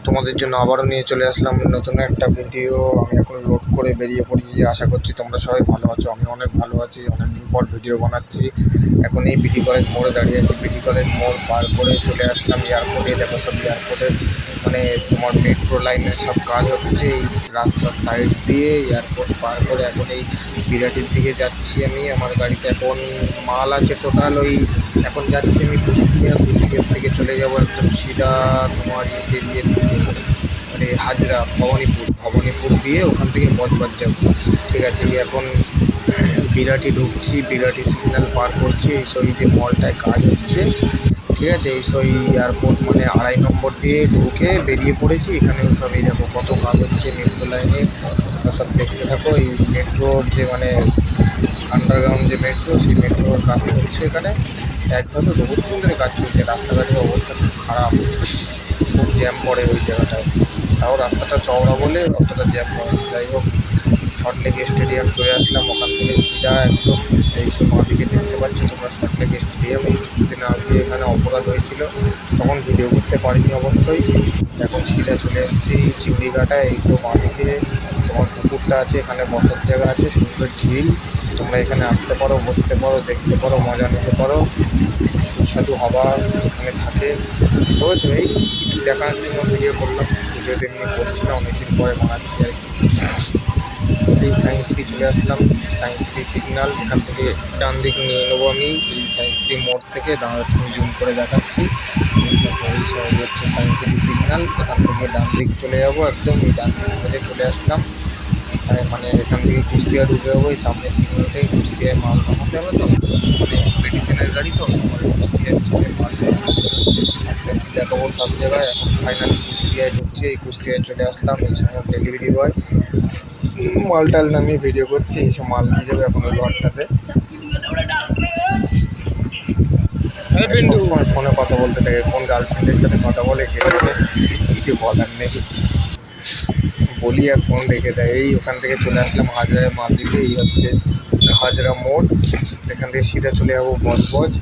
তোমাদের জন্য আবারও নিয়ে চলে আসলাম নতুন একটা ভিডিও। আমি এখন লোড করে বেরিয়ে পড়েছি। আশা করছি তোমরা সবাই ভালো আছো। আমি অনেক ভালো আছি, অনেকদিন পর ভিডিও বানাচ্ছি। এখন এই বিডি কলেজ মোড়ে দাঁড়িয়ে আছি। বিডি কলেজ মোড় পার করে চলে আসলাম এয়ারপোর্টে। দেখো সব এয়ারপোর্টের মানে তোমার মেট্রো লাইনের সব কাজ হচ্ছে এই রাস্তার সাইড দিয়ে। এয়ারপোর্ট পার করে এখন এই বিরাটির দিকে যাচ্ছি আমি। আমার গাড়িতে এখন মাল আছে টোটাল ওই এখন যাচ্ছি আমি কুষ্টিয়ার থেকে চলে যাব একদম সিধা তোমার ইয়ে দিয়ে মানে হাজরা ভবানীপুর দিয়ে ওখান থেকে বজবজ যাব। ঠিক আছে, এখন বিরাটি ঢুকছি, বিরাটি সিগন্যাল পার করছি। এই সই যে মলটায় কাজ হচ্ছে, ঠিক আছে, এই সই এয়ারপোর্ট মানে 2.5 নম্বর দিয়ে ঢুকে বেরিয়ে পড়েছি। এখানেও সব এই দেখো কত কাজ হচ্ছে মেট্রো লাইনে, সব দেখতে থাকো। এই মেট্রোর যে মানে আন্ডারগ্রাউন্ড যে মেট্রো, সেই মেট্রোর কাজ চলছে এখানে একভাবে বহুত দিন ধরে কাজ চলছে। রাস্তাঘাটের অবস্থা খুব খারাপ, খুব জ্যাম পড়ে ওই জায়গাটায়। তাও রাস্তাটা চওড়া বলে অতটা জ্যাম পড়ে। যাই হোক, সল্টলেক স্টেডিয়াম চলে আসলাম। ওখান থেকে সিধা একদম এই সব দিকে দেখতে পাচ্ছ তোমরা সল্টলেক স্টেডিয়াম। এই কিছুদিন আগে এখানে অপরাধ হয়েছিল, তখন ভিডিও করতে পারিনি অবশ্যই। এখন সিধা চলে এসেছি চিংড়িঘাটায়। এইসব দিকে তোমার পুকুরটা আছে, এখানে বসার জায়গা আছে, সুন্দর ঝিল। তোমরা এখানে আসতে পারো, বসতে পারো, দেখতে পারো, মজা নিতে পারো। সুস্বাদু হাওয়া এখানে থাকে। বুঝেছো, এই একটু দেখানোর জন্য ভিডিও করলাম। ভিডিও তেমনি করছি না, অনেকদিন পরে বানাচ্ছি আর কি। এই সায়েন্স সিটি চলে আসলাম। সায়েন্স সিটি সিগন্যাল, এখান থেকে ডান দিক নিয়ে নেবো আমি। এই সায়েন্স সিটি মোড় থেকে জুম করে দেখাচ্ছি। এই দেখো এই সব হচ্ছে সায়েন্স সিটি সিগন্যাল। এখান থেকে ডান দিক চলে যাবো, একদম এই ডান দিক থেকে চলে আসলাম। মানে এখান থেকে কুষ্টিয়া ঢুকে যাবো। এই সামনে সিগন্যাল থেকে কুষ্টিয়ায় মাল নামাতে হবে, তো মানে মেডিসিনের গাড়ি, তো কুষ্টিয়ায় মাল আস্তে আস্তে দেখাবো সব জায়গায়। এখন ফাইনালি কুষ্টিয়ায় ঢুকছি। এই কুষ্টিয়ায় চলে আসলাম। এই সময় ডেলিভারি বয় মালটাল নামিয়ে ভিডিও করছি। এইসব মাল নিয়ে যাবে এখন ওই ঘরটাতে। সবসময় ফোনে কথা বলতে থাকে, কোন গার্লফ্রেন্ডের সাথে কথা বলে কে জানে, কিছু বলার নেই। বলি আর ফোন রেখে দেয়। এই ওখান থেকে চলে আসলাম হাজরায় মাল দিতে। এই হচ্ছে হাজরা মোড়। এখান থেকে সিধা চলে যাবো বজবজ।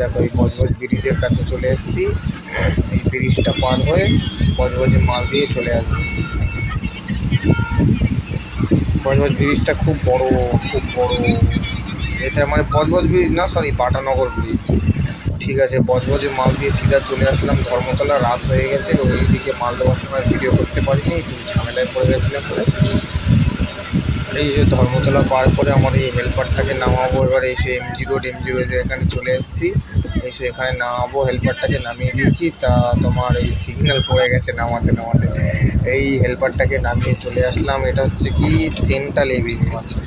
দেখো এই বজবজ ব্রিজের কাছে চলে এসেছি। এই ব্রিজটা পার হয়ে বজবজে মাল দিয়ে চলে আসবো। বজবজ ব্রিজটা খুব বড়, খুব বড়। এটা মানে বজবজ ব্রিজ না, সরি, বাটানগর ব্রিজ। ঠিক আছে, বজবজে মাল দিয়ে সিধা চলে আসলাম ধর্মতলা। রাত হয়ে গেছে, ওইদিকে মাল দেওয়ার সময় ভিডিও করতে পারিনি, একটু ঝামেলায় পড়ে গেছিলাম বলে। এই যে ধর্মতলা পার করে আমার এই হেল্পারটাকে নামাবো। এবার এসে এমজি রোড এখানে চলে এসেছি। এসে এখানে নামাবো, হেল্পারটাকে নামিয়ে দিয়েছি। তা তোমার এই সিগন্যাল পড়ে গেছে নামাতে নামাতে। এই হেল্পারটাকে নামিয়ে চলে আসলাম। এটা হচ্ছে কি সেন্ট্রাল এভিনিউ। আচ্ছা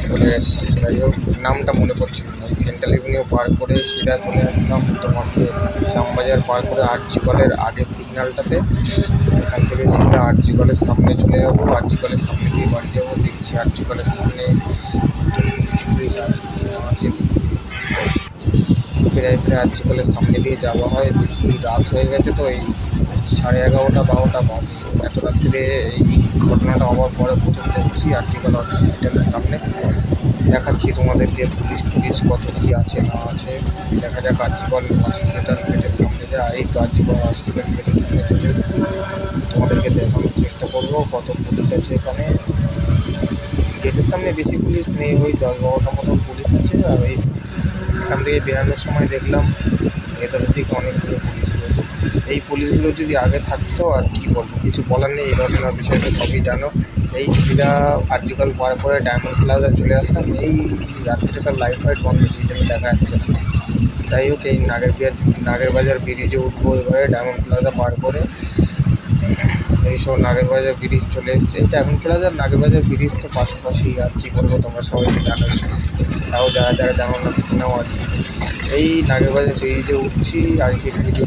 চলে গেছে, যাই হোক নামটা মনে পড়ছিল না। এই সেন্ট্রাল এভিনিউ পার করে সিধা চলে আসলাম তোমাকে শ্যামবাজার পার করে আরজি কলের আগের সিগন্যালটাতে। এখান থেকে সিধা আরজি কলের সামনে চলে যাবো। আরজি কলের সামনে দিয়ে বাড়ি যাবো। দেখছি আরজি কলের সামনে পুলিশ আছে কি না আছে। প্রায় আরজি কলের সামনে দিয়ে যাওয়া হয়। দেখি রাত হয়ে গেছে, তো এই 11:30 12টা বাজে। এত রাত্রে এই ঘটনাটা হওয়ার পরে প্রথম দেখছি আরজি কল হসপিটালের সামনে। দেখাচ্ছি তোমাদেরকে পুলিশ কত কী আছে না আছে। দেখা যাক। আরজি কল হসপিটাল গেটের সামনে যা, এই তো আরজি কল হসপিটাল গেটের সামনে চলে এসেছি। তোমাদেরকে দেখানোর চেষ্টা করবো কত পুলিশ আছে এখানে। গেটের সামনে বেশি পুলিশ নেই, ওই 10-12টা মতন পুলিশ আছে। আর ওই এখান থেকে বেরানোর সময় দেখলাম ভেতরের দিকে অনেকগুলো পুলিশ রয়েছে। এই পুলিশগুলো যদি আগে থাকতো আর কি বলবো, কিছু বলার নেই। এই ঘটনার বিষয়ে তো সবই জানো। এই সিধা আরজি কল পার করে ডায়মন্ড প্লাজা চলে আসলাম। এই রাত্রে সব লাইট ফাইট বন্ধ, সেই জন্য দেখা যাচ্ছে না। যাই হোক, এই নাগেরবাজার ব্রিজে উঠবো এবারে ডায়মন্ড প্লাজা পার করে। এইসব নাগেরবাজার ব্রিজ চলে এসছে। ডায়মন্ড প্লাজা নাগেরবাজার ব্রিজ তো পাশাপাশি, আর কী বলবো, তোমরা সবাই জানো। তাও যারা যারা জানো না নাও আর কি। এই নাগেরবাজার ব্রিজে উঠছি আর কি ভিডিও